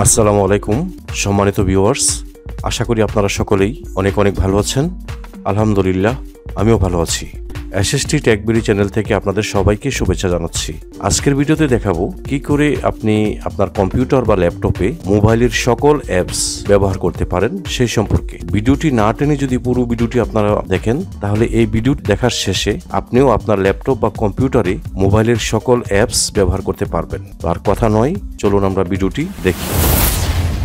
আসসালামু আলাইকুম সম্মানিত ভিউয়ার্স, আশা করি আপনারা সকলেই অনেক অনেক ভালো আছেন। আলহামদুলিল্লাহ, আমিও ভালো আছি। এসএসটি টেকবিডি চ্যানেল থেকে আপনাদের সবাইকে শুভেচ্ছা জানাচ্ছি। আজকের ভিডিওতে দেখাবো কি করে আপনি আপনার কম্পিউটার বা ল্যাপটপে মোবাইলের সকল অ্যাপস ব্যবহার করতে পারেন সেই সম্পর্কে। ভিডিওটি না টেনে যদি পুরো ভিডিওটি আপনারা দেখেন, তাহলে এই ভিডিওটি দেখার শেষে আপনিও আপনার ল্যাপটপ বা কম্পিউটারে মোবাইলের সকল অ্যাপস ব্যবহার করতে পারবেন। তো আর কথা নয়, চলুন আমরা ভিডিওটি দেখি।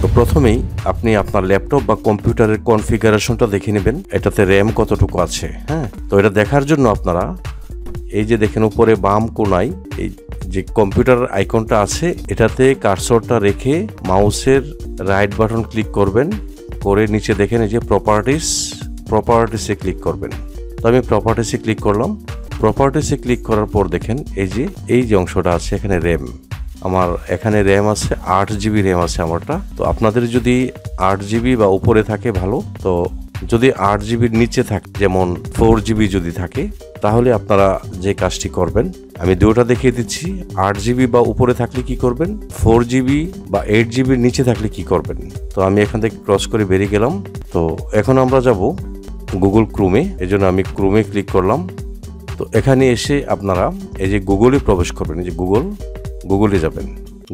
তো প্রথমেই আপনি আপনার ল্যাপটপ বা কম্পিউটারের কনফিগারেশনটা দেখে নেবেন, এটাতে র্যাম কতটুকু আছে। তো এটা দেখার জন্য আপনারা এই যে দেখেন উপরে বাম কোণায় এই যে কম্পিউটার আইকনটা আছে, এটাতে কার্সরটা রেখে মাউসের রাইট বাটন ক্লিক করবেন, করে নিচে দেখেন এই যে প্রপার্টিসে ক্লিক করবেন। তো আমি প্রপার্টিসে ক্লিক করলাম। প্রপার্টিসে ক্লিক করার পর দেখেন এই যে অংশটা আছে, এখানে র্যাম। আমার এখানে র্যাম আছে 8 জিবি র্যাম আছে আমারটা। তো আপনাদের যদি 8 জিবি বা উপরে থাকে ভালো, তো যদি 8 জিবির নিচে থাকে, যেমন 4 জিবি যদি থাকে, তাহলে আপনারা যে কাজটি করবেন আমি দুটোটা দেখিয়ে দিচ্ছি। 8 জিবি বা উপরে থাকলে কি করবেন, 4 জিবি বা 8 জিবির নিচে থাকলে কি করবেন। তো আমি এখান থেকে ক্রস করে বেরিয়ে গেলাম। তো এখন আমরা যাব গুগল ক্রোমে, এজন্য আমি ক্রোমে ক্লিক করলাম। তো এখানে এসে আপনারা এই যে গুগলে প্রবেশ করবেন, এই যে গুগলে যাবেন।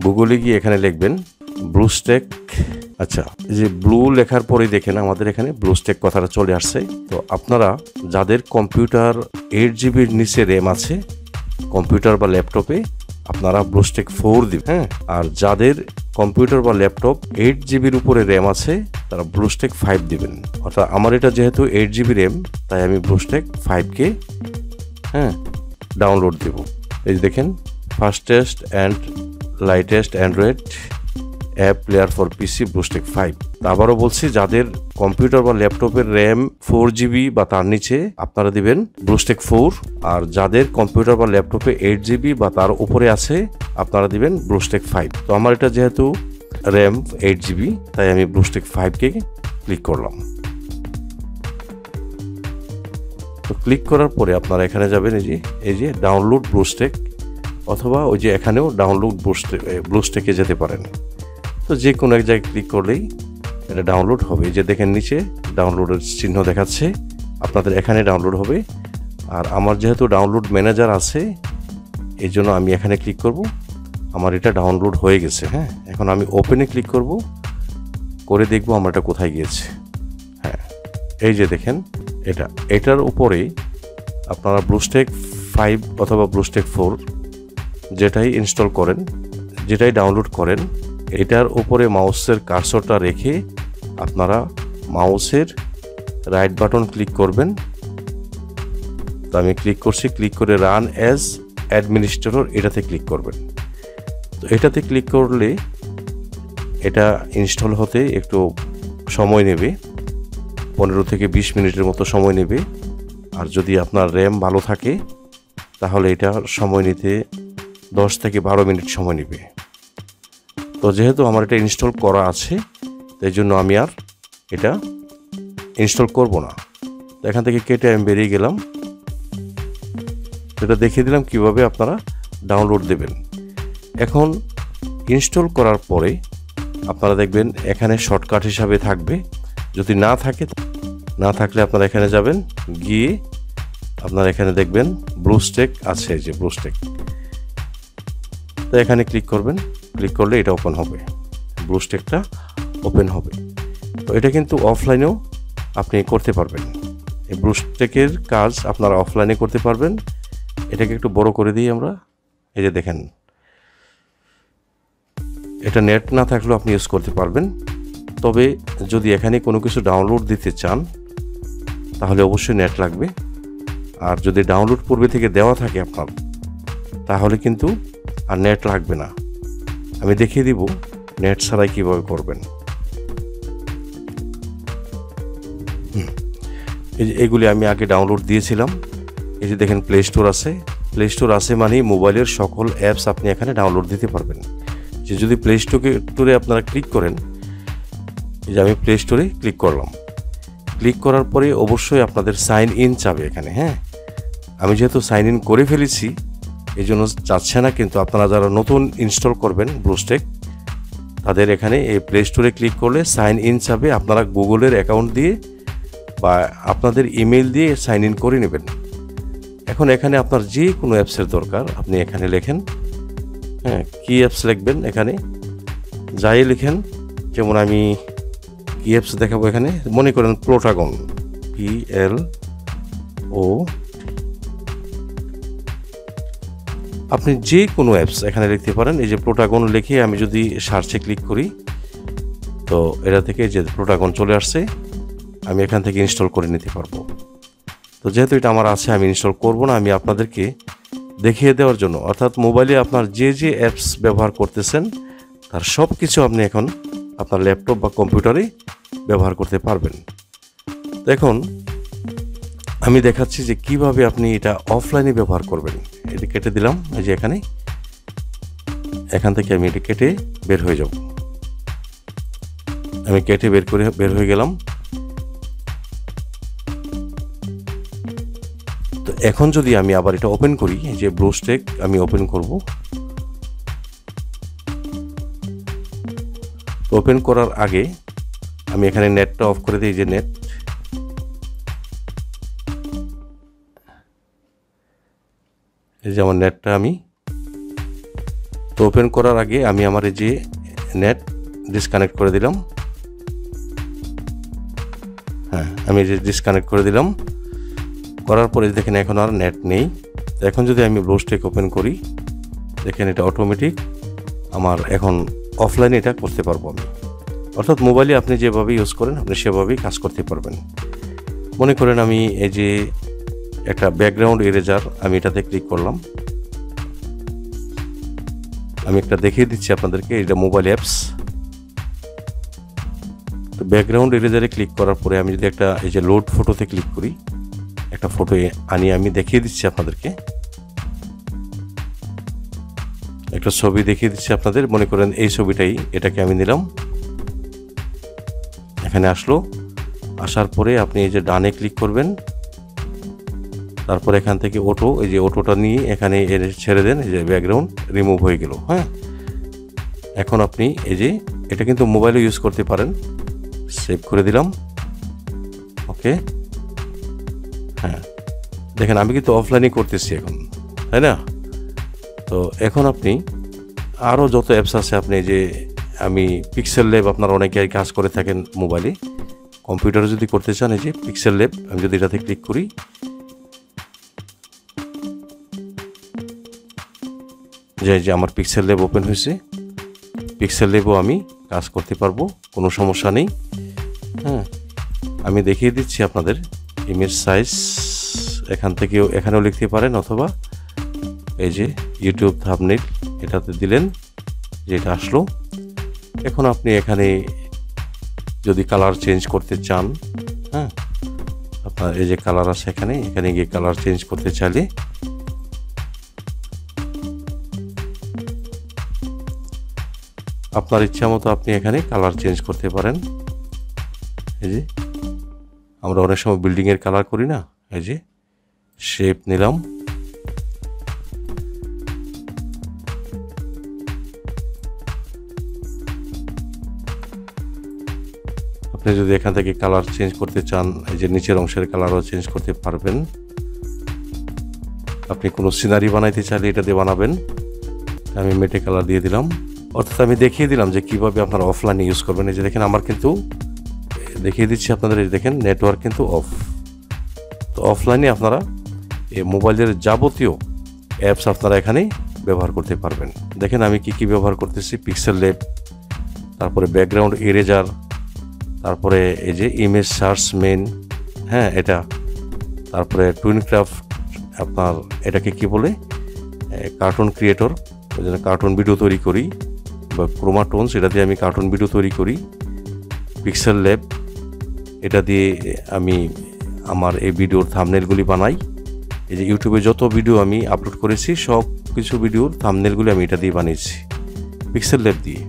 গুগলে গিয়ে এখানে লিখবেন ব্লুস্ট্যাক। আচ্ছা, এই যে ব্লু লেখার পরেই দেখেন আমাদের এখানে ব্লুস্ট্যাক কথাটা চলে আসছে। তো আপনারা যাদের কম্পিউটার 8 জিবির নিচে র্যাম আছে কম্পিউটার বা ল্যাপটপে, আপনারা ব্লুস্ট্যাক 4 দিবেন। আর যাদের কম্পিউটার বা ল্যাপটপ 8 জিবির উপরে র্যাম আছে তারা ব্লুস্ট্যাক 5 দিবেন। অর্থাৎ আমার এটা যেহেতু 8 জিবি র্যাম, তাই আমি ব্লুস্ট্যাক 5কে ডাউনলোড দেব। এই যে দেখেন, fastest and lightest Android app player for PC BlueStacks 5। আবারও বলছি, যাদের কম্পিউটার বা ল্যাপটপের র্যাম 4 জিবি বা তার নিচে আপনারা দিবেন ব্লুস্ট্যাক 4। আর যাদের কম্পিউটার বা ল্যাপটপে 8 জিবি বা তার উপরে আছে আপনারা দিবেন ব্লুস্ট্যাক 5। তো আমার এটা যেহেতু র্যাম 8 জিবি, তাই আমি ব্লুস্ট্যাক 5কে ক্লিক করলাম। তো ক্লিক করার পরে আপনারা এখানে যাবেন এই যে ডাউনলোড ব্লুস্ট্যাক, অথবা ওই যে এখানেও ডাউনলোড ব্লুস্ট্যাকে যেতে পারেন। তো যে কোনো এক জায়গায় ক্লিক করলেই এটা ডাউনলোড হবে। যে দেখেন নিচে ডাউনলোডের চিহ্ন দেখাচ্ছে, আপনাদের এখানে ডাউনলোড হবে। আর আমার যেহেতু ডাউনলোড ম্যানেজার আছে, এই জন্য আমি এখানে ক্লিক করব। আমার এটা ডাউনলোড হয়ে গেছে। এখন আমি ওপেনে ক্লিক করব, করে দেখব আমার এটা কোথায় গিয়েছে। এই যে দেখেন এটার উপরে আপনারা ব্লুস্ট্যাক 5 অথবা ব্লুস্ট্যাক 4 যেটাই ইনস্টল করেন, যেটাই ডাউনলোড করেন, এটার উপরে মাউসের কার্সরটা রেখে আপনারা মাউসের রাইট বাটন ক্লিক করবেন। তো আমি ক্লিক করছি, ক্লিক করে রান অ্যাজ অ্যাডমিনিস্ট্রেটর এটাতে ক্লিক করবেন। তো এটাতে ক্লিক করলে এটা ইনস্টল হতে একটু সময় নেবে, 15 থেকে 20 মিনিটের মতো সময় নেবে। আর যদি আপনার র্যাম ভালো থাকে তাহলে এটা সময় নিতে 10 থেকে 12 মিনিট সময় নেবে। তো যেহেতু আমার এটা ইনস্টল করা আছে, তাই জন্য আমি আর এটা ইনস্টল করব না। তো এখান থেকে কেটে আমি বেরিয়ে গেলাম। এটা দেখিয়ে দিলাম কিভাবে আপনারা ডাউনলোড দেবেন। এখন ইনস্টল করার পরে আপনারা দেখবেন এখানে শর্টকাট হিসাবে থাকবে। যদি না থাকলে আপনারা এখানে যাবেন, গিয়ে আপনারা এখানে দেখবেন ব্লুস্ট্যাক আছে, যে ব্লুস্ট্যাক। তো এখানে ক্লিক করবেন, ক্লিক করলে এটা ওপেন হবে, ব্লুস্ট্যাকটা ওপেন হবে। তো এটা কিন্তু অফলাইনেও আপনি করতে পারবেন। এই ব্লুস্ট্যাকের কাজ আপনারা অফলাইনে করতে পারবেন। এটাকে একটু বড় করে দিই আমরা। এই যে দেখেন, এটা নেট না থাকলেও আপনি ইউজ করতে পারবেন। তবে যদি এখানে কোনো কিছু ডাউনলোড দিতে চান তাহলে অবশ্যই নেট লাগবে। আর যদি ডাউনলোড পূর্বে থেকে দেওয়া থাকে আপনার, তাহলে কিন্তু আর নেট লাগবে না। আমি দেখিয়ে দিব নেট ছাড়াই কীভাবে করবেন। এগুলি আমি আগে ডাউনলোড দিয়েছিলাম। এই যে দেখেন প্লে স্টোর আছে। প্লে স্টোর আছে মানে মোবাইলের সকল অ্যাপস আপনি এখানে ডাউনলোড দিতে পারবেন। যে যদি প্লে স্টোরে আপনারা ক্লিক করেন, এই যে আমি প্লে স্টোরে ক্লিক করলাম। ক্লিক করার পরে অবশ্যই আপনাদের সাইন ইন চাবে এখানে। আমি যেহেতু সাইন ইন করে ফেলেছি, এই জন্য চাচ্ছে না। কিন্তু আপনারা যারা নতুন ইনস্টল করবেন ব্লুস্ট্যাক, তাদের এখানে এই প্লে স্টোরে ক্লিক করলে সাইন ইন চাবে, আপনারা গুগলের অ্যাকাউন্ট দিয়ে বা আপনাদের ইমেল দিয়ে সাইন ইন করে নেবেন। এখন এখানে আপনার যে কোনো অ্যাপসের দরকার আপনি এখানে লেখেন, হ্যাঁ কি অ্যাপস লিখবেন, এখানে যাই লিখেন, যেমন আমি কি অ্যাপস দেখাবো, এখানে মনে করেন প্রোটাগন, PLO, আপনি যে কোনো অ্যাপস এখানে লিখতে পারেন। এই যে প্রোটাগন লিখে আমি যদি সার্চে ক্লিক করি তো এটা থেকে যে প্রোটাগন চলে আসছে, আমি এখান থেকে ইনস্টল করে নিতে পারবো। তো যেহেতু এটা আমার আছে আমি ইনস্টল করব না, আমি আপনাদেরকে দেখিয়ে দেওয়ার জন্য, অর্থাৎ মোবাইলে আপনার যে যে অ্যাপস ব্যবহার করতেছেন তার সব কিছু আপনি এখন আপনার ল্যাপটপ বা কম্পিউটারে ব্যবহার করতে পারবেন। দেখুন আমি দেখাচ্ছি যে কিভাবে আপনি এটা অফলাইনে ব্যবহার করবেন। এটা কেটে দিলাম, এই যে এখান থেকে আমি এটা কেটে বের হয়ে যাব। আমি কেটে বের হয়ে গেলাম। তো এখন যদি আমি আবার এটা ওপেন করি, এই যে ব্লুস্টেক আমি ওপেন করব। ওপেন করার আগে আমি এখানে নেটটা অফ করে দিই, যে নেট, এই যে আমার নেটটা আমি তো ওপেন করার আগে আমি আমার এই যে নেট ডিসকানেক্ট করে দিলাম। হ্যাঁ আমি যে ডিসকানেক্ট করে দিলাম, করার পরে দেখেন এখন আর নেট নেই। এখন যদি আমি ব্লুস্টেক ওপেন করি, দেখেন এটা অটোমেটিক আমার এখন অফলাইনে এটা করতে পারবো আমি। অর্থাৎ মোবাইলে আপনি যেভাবে ইউজ করেন আপনি সেভাবেই কাজ করতে পারবেন। মনে করেন আমি এই যে একটা ব্যাকগ্রাউন্ড ইরেজার, আমি এটাতে ক্লিক করলাম। আমি একটা দেখিয়ে দিচ্ছি আপনাদেরকে, এটা মোবাইল অ্যাপস। তো ব্যাকগ্রাউন্ড ইরেজারে ক্লিক করার পরে আমি যদি একটা এই যে লোড ফটোতে ক্লিক করি, একটা ফটো আনিয়ে আমি দেখিয়ে দিচ্ছি আপনাদেরকে, একটা ছবি দেখিয়ে দিচ্ছি আপনাদের। মনে করেন এই ছবিটাই, এটাকে আমি নিলাম, এখানে আসলো। আসার পরে আপনি এই যে ডানে ক্লিক করবেন, তারপর এখান থেকে অটো, এই যে অটোটা নিয়ে এখানে ছেড়ে দেন, এই যে ব্যাকগ্রাউন্ড রিমুভ হয়ে গেল। হ্যাঁ এখন আপনি এই যে এটা কিন্তু মোবাইলে ইউজ করতে পারেন। সেভ করে দিলাম, ওকে। হ্যাঁ দেখেন আমি কিন্তু অফলাইনে করতেছি এখন, তাই না? তো এখন আপনি আরও যত অ্যাপস আছে, আপনি যে আমি পিক্সেল ল্যাব, আপনারা অনেকে কাজ করে থাকেন মোবাইলে, কম্পিউটারে যদি করতে চান, এই যে পিক্সেল ল্যাব, আমি যদি এটাতে ক্লিক করি, যে আমার পিক্সেল ল্যাব ওপেন হয়েছে। পিক্সেল ল্যাবও আমি কাজ করতে পারবো, কোনো সমস্যা নেই। হ্যাঁ আমি দেখিয়ে দিচ্ছি আপনাদের ইমেজ সাইজ, এখানেও লিখতে পারেন, অথবা এই যে ইউটিউব থাম্বনেইল এটাতে দিলেন, যেটা আসলো। এখন আপনি এখানে যদি কালার চেঞ্জ করতে চান, হ্যাঁ আপনার এই যে কালার আছে এখানে গিয়ে কালার চেঞ্জ করতে চাইলে আপনার ইচ্ছা মতো আপনি এখানে কালার চেঞ্জ করতে পারেন। এই যে আমরা অনেক সময় বিল্ডিংয়ের কালার করি না, এই যে শেপ নিলাম, আপনি যদি এখান থেকে কালার চেঞ্জ করতে চান, এই যে নিচের অংশের কালারও চেঞ্জ করতে পারবেন। আপনি কোনো সিনারি বানাইতে চাইলে এটা দিয়ে বানাবেন। আমি মেটে কালার দিয়ে দিলাম। অর্থাৎ আমি দেখিয়ে দিলাম যে কিভাবে আপনারা অফলাইনে ইউজ করবেন। এই যে দেখেন আমার কিন্তু দেখিয়ে দিচ্ছি আপনাদের, এই দেখেন নেটওয়ার্ক কিন্তু অফ। তো অফলাইনে আপনারা এই মোবাইলের যাবতীয় অ্যাপস আপনারা এখানে ব্যবহার করতে পারবেন। দেখেন আমি কি ব্যবহার করতেছি, পিক্সেল ল্যাব, তারপরে ব্যাকগ্রাউন্ড ইরেজার, তারপরে এই যে ইমেজ সার্চ মেন, হ্যাঁ এটা, তারপরে টুইনক্রাফট, আপনার এটাকে কি বলে, কার্টুন ক্রিয়েটর, ওই জন্য কার্টুন ভিডিও তৈরি করি, বা ক্রোমাটোনস, এটা দিয়ে আমি কার্টুন ভিডিও তৈরি করি। পিক্সেল ল্যাব, এটা দিয়ে আমি আমার এই ভিডিওর থাম্বনেলগুলি বানাই। এই যে ইউটিউবে যত ভিডিও আমি আপলোড করেছি সব কিছু ভিডিওর থাম্বনেলগুলি আমি এটা দিয়ে বানিয়েছি পিক্সেল ল্যাব দিয়ে।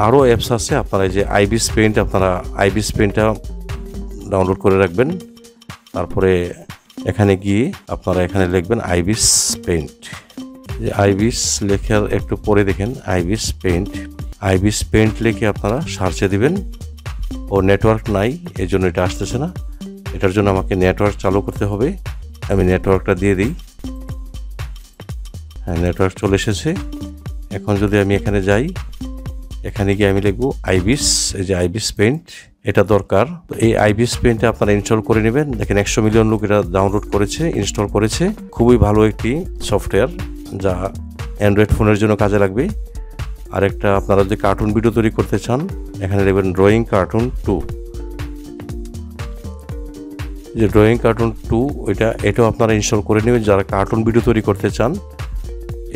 আরও অ্যাপস আছে, আপনারা এই যে আইবিস পেইন্ট, আপনারা আইবিস পেইন্টটা ডাউনলোড করে রাখবেন। তারপরে এখানে গিয়ে আপনারা এখানে লিখবেন আইবিস পেইন্ট। যে আইবিস লেখার একটু পরে দেখেন আইবিস পেইন্ট, আইবিস পেইন্ট লিখে আপনারা সার্চে দিবেন। ও নেটওয়ার্ক নাই, এই জন্য এটা আসতেছে না। এটার জন্য আমাকে নেটওয়ার্ক চালু করতে হবে। আমি নেটওয়ার্কটা দিয়ে দিই। হ্যাঁ, নেটওয়ার্ক চলে এসেছে। এখন যদি আমি এখানে যাই, এখানে গিয়ে আমি লিখবো আইবিস। এই যে আইবিস পেইন্ট, এটা দরকার। তো এই আইবিস পেইন্টটা আপনারা ইনস্টল করে নেবেন। দেখেন 100 মিলিয়ন লোক এটা ডাউনলোড করেছে, ইনস্টল করেছে। খুবই ভালো একটি সফটওয়্যার, যা অ্যান্ড্রয়েড ফোনের জন্য কাজে লাগবে। আরেকটা, আপনারা যদি কার্টুন ভিডিও তৈরি করতে চান, এখানে দেখবেন ড্রয়িং কার্টুন 2। যে ড্রয়িং কার্টুন 2, এটাও আপনারা ইনস্টল করে নেবেন। যারা কার্টুন ভিডিও তৈরি করতে চান,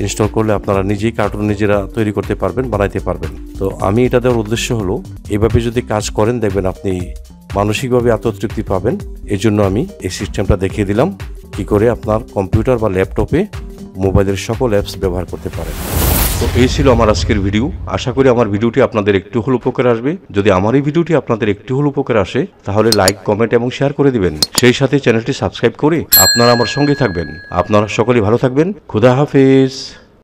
ইনস্টল করলে আপনারা নিজেই কার্টুন নিজেরা তৈরি করতে পারবেন, বানাইতে পারবেন। তো আমি এটা দেওয়ার উদ্দেশ্য হলো, এভাবে যদি কাজ করেন দেখবেন আপনি মানসিকভাবে আত্মতৃপ্তি পাবেন। এই জন্য আমি এই সিস্টেমটা দেখিয়ে দিলাম, কি করে আপনার কম্পিউটার বা ল্যাপটপে মোবাইলের সকল অ্যাপস ব্যবহার করতে পারেন। তো এই ছিল আমার আজকের ভিডিও। আশা করি আমার ভিডিওটি আপনাদের একটু হলেও উপকারে আসবে। যদি আমার এই ভিডিওটি আপনাদের একটু হলেও উপকারে আসে, তাহলে লাইক, কমেন্ট এবং শেয়ার করে দিবেন। সেই সাথে চ্যানেলটি সাবস্ক্রাইব করে আপনারা আমার সঙ্গে থাকবেন। আপনারা সকলেই ভালো থাকবেন। খুদা হাফেজ।